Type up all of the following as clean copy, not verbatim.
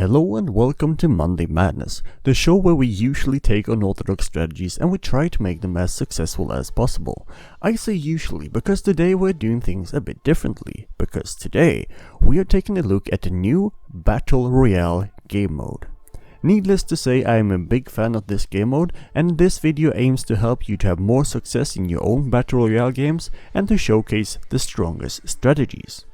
Hello and welcome to Monday Madness, the show where we usually take unorthodox strategies and we try to make them as successful as possible. I say usually because today we're doing things a bit differently, because today we are taking a look at the new Battle Royale game mode. Needless to say, I am a big fan of this game mode, and this video aims to help you to have more success in your own Battle Royale games and to showcase the strongest strategies.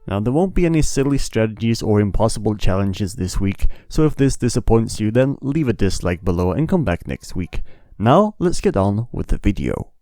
Now, there won't be any silly strategies or impossible challenges this week, so if this disappoints you, then leave a dislike below and come back next week. Now, let's get on with the video.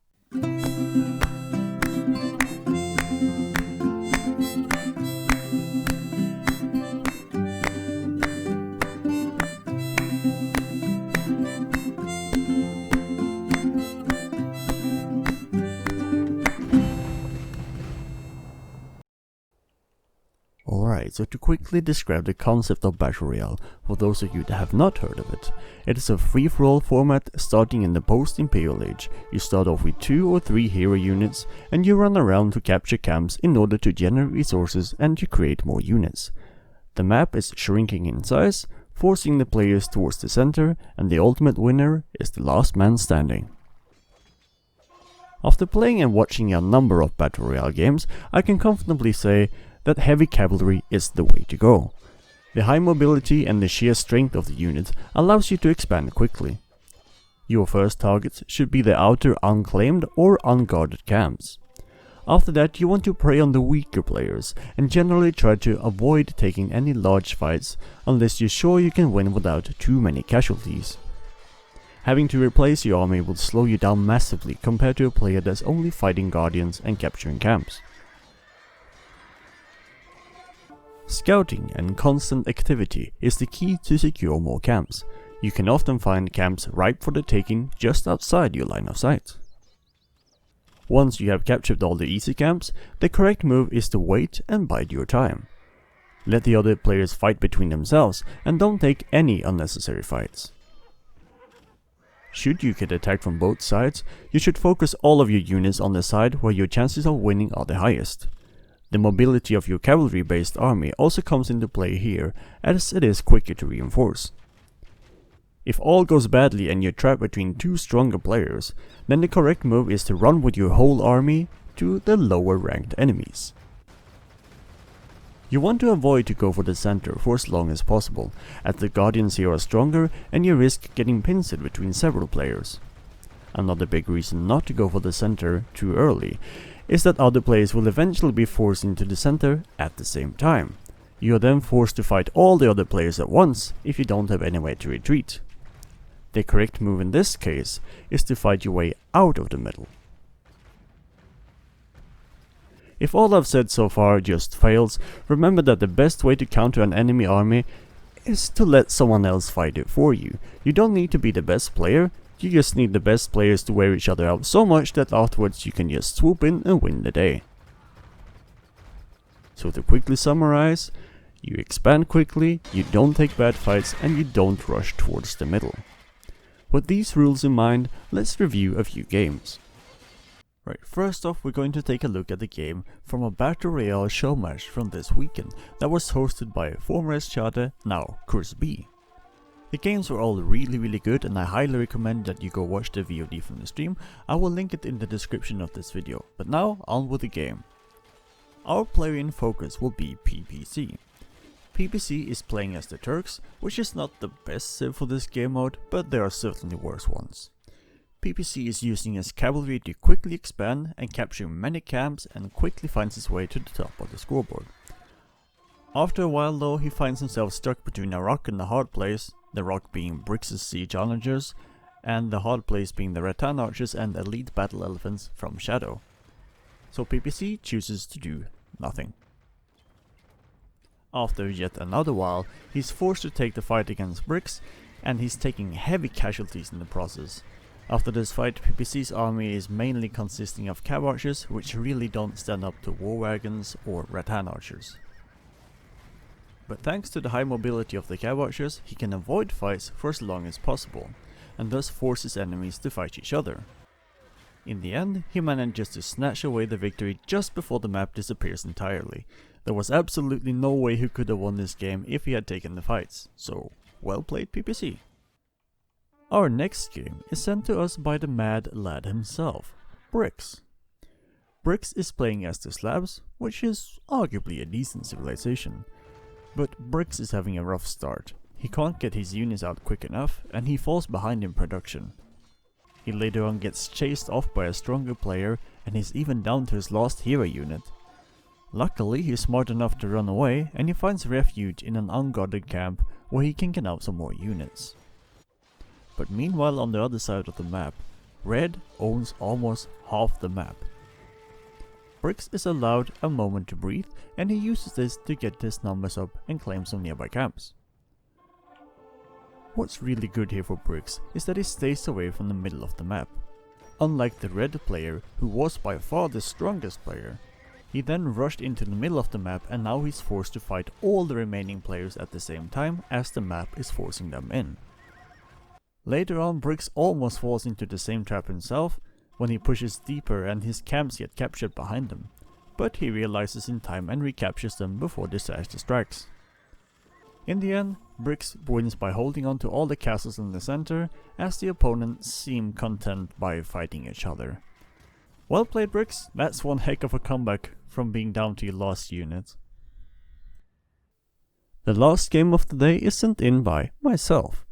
Alright, so to quickly describe the concept of Battle Royale, for those of you that have not heard of it, it is a free-for-all format starting in the post-Imperial Age. You start off with 2 or 3 hero units, and you run around to capture camps in order to generate resources and to create more units. The map is shrinking in size, forcing the players towards the center, and the ultimate winner is the last man standing. After playing and watching a number of Battle Royale games, I can comfortably say that heavy cavalry is the way to go. The high mobility and the sheer strength of the unit allows you to expand quickly. Your first targets should be the outer unclaimed or unguarded camps. After that, you want to prey on the weaker players and generally try to avoid taking any large fights unless you're sure you can win without too many casualties. Having to replace your army will slow you down massively compared to a player that's only fighting guardians and capturing camps. Scouting and constant activity is the key to secure more camps. You can often find camps ripe for the taking just outside your line of sight. Once you have captured all the easy camps, the correct move is to wait and bide your time. Let the other players fight between themselves and don't take any unnecessary fights. Should you get attacked from both sides, you should focus all of your units on the side where your chances of winning are the highest. The mobility of your cavalry-based army also comes into play here, as it is quicker to reinforce. If all goes badly and you're trapped between 2 stronger players, then the correct move is to run with your whole army to the lower ranked enemies. You want to avoid to go for the center for as long as possible, as the guardians here are stronger and you risk getting pincered between several players. Another big reason not to go for the center too early is that other players will eventually be forced into the center at the same time. You are then forced to fight all the other players at once if you don't have anywhere to retreat. The correct move in this case is to fight your way out of the middle. If all I've said so far just fails, remember that the best way to counter an enemy army is to let someone else fight it for you. You don't need to be the best player. You just need the best players to wear each other out so much that afterwards you can just swoop in and win the day. So to quickly summarize, you expand quickly, you don't take bad fights, and you don't rush towards the middle. With these rules in mind, let's review a few games. Right, first off we're going to take a look at the game from a Battle Royale showmatch from this weekend that was hosted by former SChade, now KrisB. The games were all really good, and I highly recommend that you go watch the VOD from the stream. I will link it in the description of this video. But now, on with the game. Our player in focus will be PPC. PPC is playing as the Turks, which is not the best civ for this game mode, but there are certainly worse ones. PPC is using his cavalry to quickly expand and capture many camps and quickly finds his way to the top of the scoreboard. After a while though, he finds himself stuck between a rock and a hard place, the rock being Brix's siege onagers, and the hard place being the rattan archers and elite battle elephants from Shadow. So PPC chooses to do nothing. After yet another while, he's forced to take the fight against Brix, and he's taking heavy casualties in the process. After this fight, PPC's army is mainly consisting of cav archers, which really don't stand up to war wagons or rattan archers. But thanks to the high mobility of the cav archers, he can avoid fights for as long as possible, and thus forces enemies to fight each other. In the end, he manages to snatch away the victory just before the map disappears entirely, There was absolutely no way he could have won this game if he had taken the fights, so well played PPC. Our next game is sent to us by the mad lad himself, Brix. Brix is playing as the Slavs, which is arguably a decent civilization. But Brix is having a rough start. He can't get his units out quick enough, and he falls behind in production. He later on gets chased off by a stronger player, and he's even down to his last hero unit. Luckily, he's smart enough to run away, and he finds refuge in an unguarded camp where he can get out some more units. But meanwhile, on the other side of the map, Red owns almost half the map. Brix is allowed a moment to breathe, and he uses this to get his numbers up and claim some nearby camps. What's really good here for Brix is that he stays away from the middle of the map. Unlike the red player, who was by far the strongest player, he then rushed into the middle of the map, and now he's forced to fight all the remaining players at the same time as the map is forcing them in. Later on, Brix almost falls into the same trap himself when he pushes deeper and his camps get captured behind him, but he realizes in time and recaptures them before disaster strikes. In the end, Brix wins by holding on to all the castles in the center, as the opponents seem content by fighting each other. Well played, Brix. That's one heck of a comeback from being down to your last unit. The last game of the day is sent in by myself,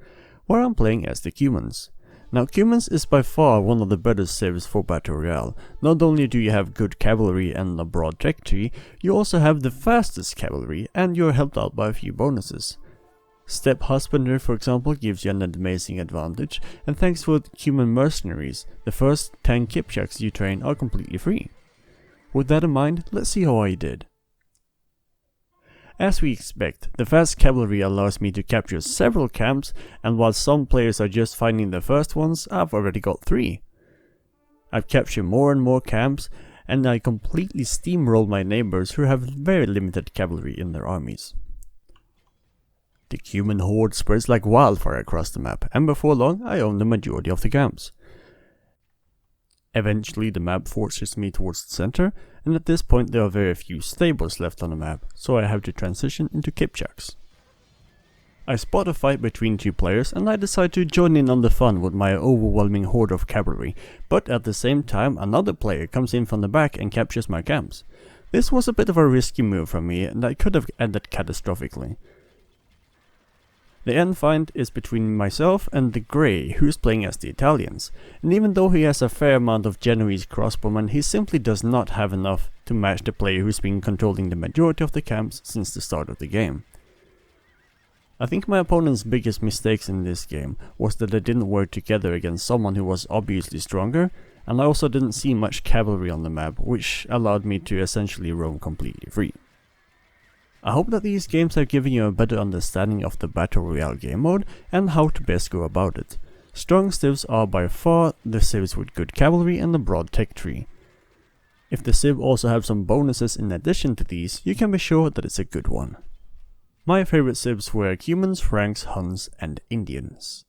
where I'm playing as the Cumans. Now, Cumans is by far one of the better civs for Battle Royale. Not only do you have good cavalry and a broad tech tree, you also have the fastest cavalry, and you're helped out by a few bonuses. Step Husbandry, for example, gives you an amazing advantage, and thanks for Cuman mercenaries, the first 10 Kipchaks you train are completely free. With that in mind, let's see how I did. As we expect, the fast cavalry allows me to capture several camps, and while some players are just finding the first ones, I've already got 3. I've captured more and more camps, and I completely steamroll my neighbors who have very limited cavalry in their armies. The Cuman horde spreads like wildfire across the map, and before long I own the majority of the camps. Eventually the map forces me towards the center, and at this point there are very few stables left on the map, so I have to transition into Kipchaks. I spot a fight between 2 players, and I decide to join in on the fun with my overwhelming horde of cavalry, but at the same time another player comes in from the back and captures my camps. This was a bit of a risky move from me, and I could have ended catastrophically. The end fight is between myself and the Grey, who is playing as the Italians, and even though he has a fair amount of Genoese crossbowmen, he simply does not have enough to match the player who's been controlling the majority of the camps since the start of the game. I think my opponent's biggest mistakes in this game was that they didn't work together against someone who was obviously stronger, and I also didn't see much cavalry on the map, which allowed me to essentially roam completely free. I hope that these games have given you a better understanding of the Battle Royale game mode and how to best go about it. Strong civs are by far the civs with good cavalry and a broad tech tree. If the civ also have some bonuses in addition to these, you can be sure that it's a good one. My favorite civs were Cumans, Franks, Huns, and Indians.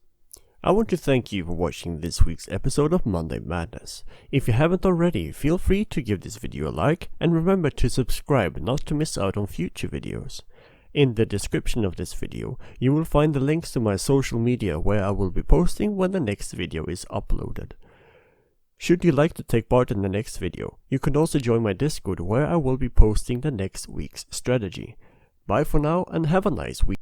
I want to thank you for watching this week's episode of Monday Madness. If you haven't already, feel free to give this video a like, and remember to subscribe not to miss out on future videos. In the description of this video, you will find the links to my social media where I will be posting when the next video is uploaded. Should you like to take part in the next video, you can also join my Discord where I will be posting the next week's strategy. Bye for now and have a nice week.